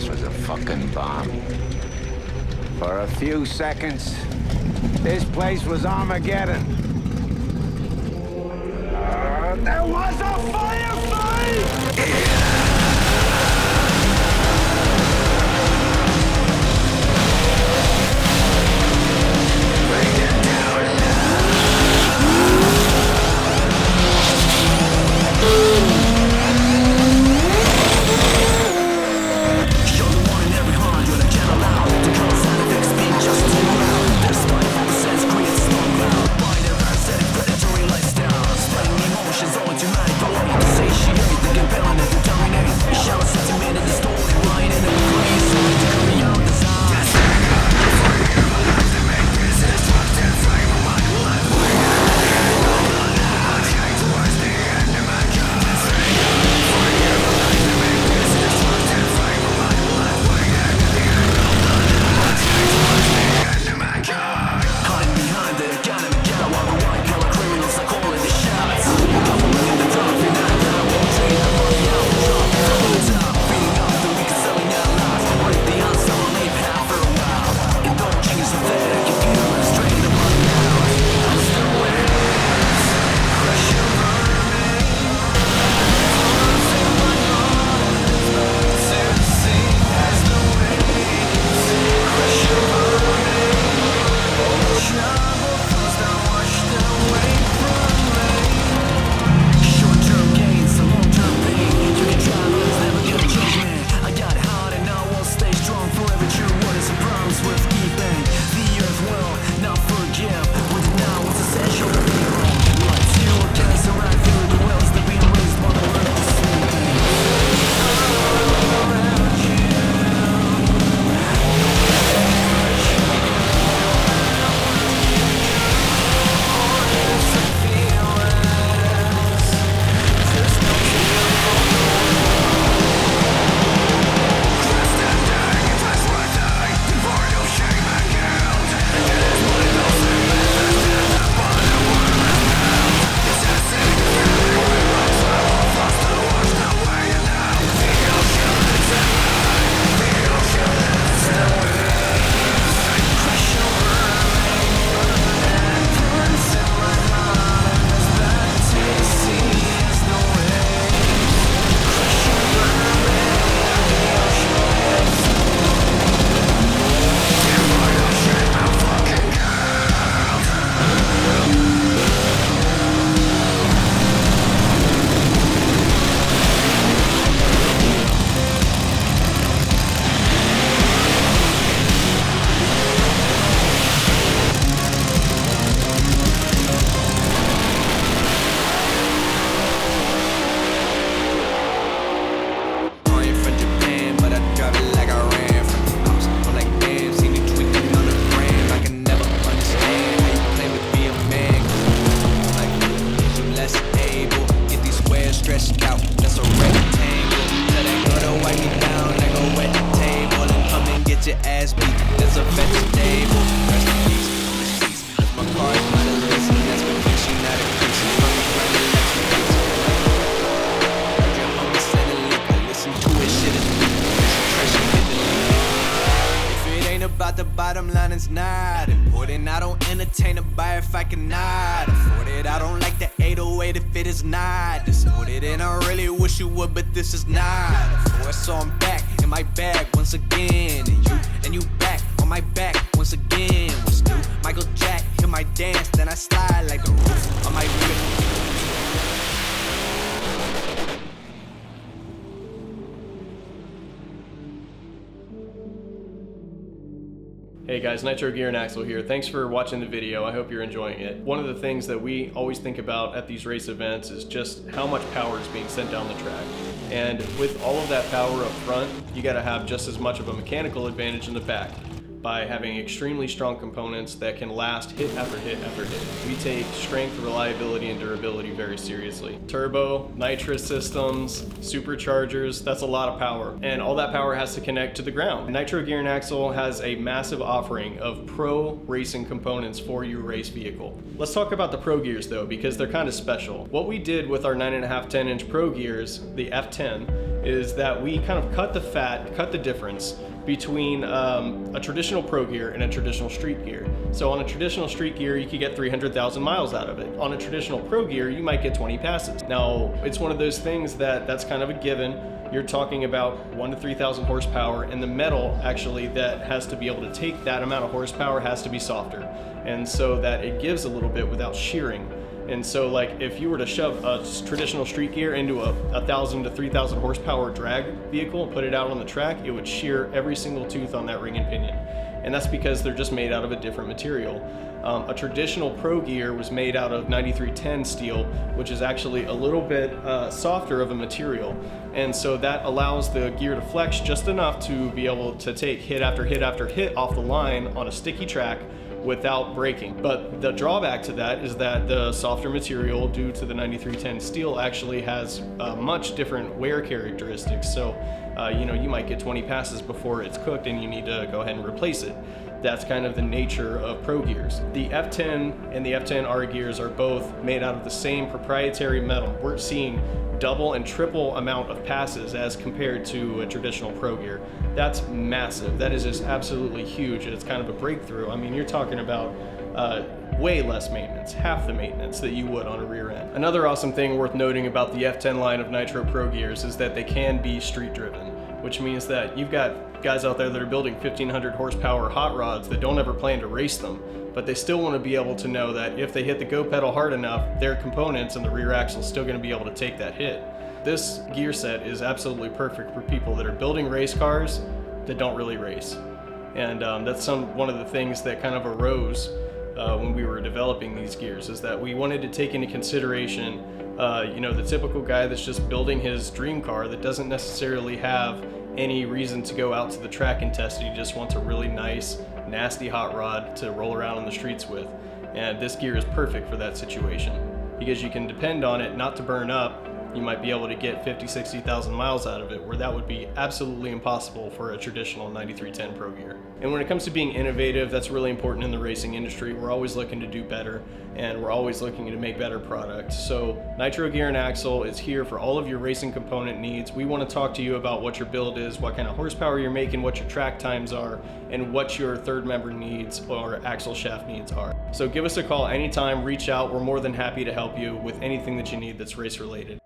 this was a fucking bomb. For a few seconds, this place was Armageddon. There was a firefight! The bottom line is not important. I don't entertain a buyer if I cannot afford it. I don't like the 808 if it is not distorted. And I really wish you would, but this is not a force. So I'm back in my bag once again. And you back on my back once again. What's new? Michael Jack, hear my dance, then I slide like the roof on my whip. Hey guys, Nitro Gear and Axel here. Thanks for watching the video. I hope you're enjoying it. One of the things that we always think about at these race events is just how much power is being sent down the track. And with all of that power up front, you gotta have just as much of a mechanical advantage in the back. by having extremely strong components that can last hit after hit after hit. We take strength, reliability, and durability very seriously. Turbo, nitrous systems, superchargers, that's a lot of power. And all that power has to connect to the ground. Nitro Gear and Axle has a massive offering of pro racing components for your race vehicle. Let's talk about the pro gears though, because they're kind of special. What we did with our 9.5, 10-inch pro gears, the F10, is that we kind of cut the difference between a traditional pro gear and a traditional street gear. So on a traditional street gear, you could get 300,000 miles out of it. On a traditional pro gear, you might get 20 passes. Now, it's one of those things that's kind of a given. You're talking about 1,000 to 3,000 horsepower, and the metal actually that has to be able to take that amount of horsepower has to be softer. And so that it gives a little bit without shearing. And so like if you were to shove a traditional street gear into a 1,000 to 3,000 horsepower drag vehicle and put it out on the track, it would shear every single tooth on that ring and pinion. And that's because they're just made out of a different material. A traditional pro gear was made out of 9310 steel, which is actually a little bit softer of a material. And so that allows the gear to flex just enough to be able to take hit after hit after hit off the line on a sticky track without breaking. But the drawback to that is that the softer material, due to the 9310 steel, actually has much different wear characteristics. So you might get 20 passes before it's cooked and you need to go ahead and replace it. That's kind of the nature of pro gears. The F10 and the F10R gears are both made out of the same proprietary metal. We're seeing double and triple amount of passes as compared to a traditional pro gear. That's massive. That is just absolutely huge. It's kind of a breakthrough. I mean, you're talking about way less maintenance, half the maintenance that you would on a rear end. Another awesome thing worth noting about the F10 line of Nitro Pro gears is that they can be street driven, which means that you've got guys out there that are building 1,500 horsepower hot rods that don't ever plan to race them, but they still want to be able to know that if they hit the go pedal hard enough, their components and the rear axle is still going to be able to take that hit. This gear set is absolutely perfect for people that are building race cars that don't really race. And that's one of the things that kind of arose when we were developing these gears, is that we wanted to take into consideration the typical guy that's just building his dream car that doesn't necessarily have any reason to go out to the track and test it. He just wants a really nice, nasty hot rod to roll around on the streets with. And this gear is perfect for that situation because you can depend on it not to burn up. You might be able to get 50, 60,000 miles out of it, where that would be absolutely impossible for a traditional 9310 Pro gear. And when it comes to being innovative, that's really important in the racing industry. We're always looking to do better, and we're always looking to make better products. So Nitro Gear and Axle is here for all of your racing component needs. We want to talk to you about what your build is, what kind of horsepower you're making, what your track times are, and what your third member needs or axle shaft needs are. So give us a call anytime, reach out. We're more than happy to help you with anything that you need that's race related.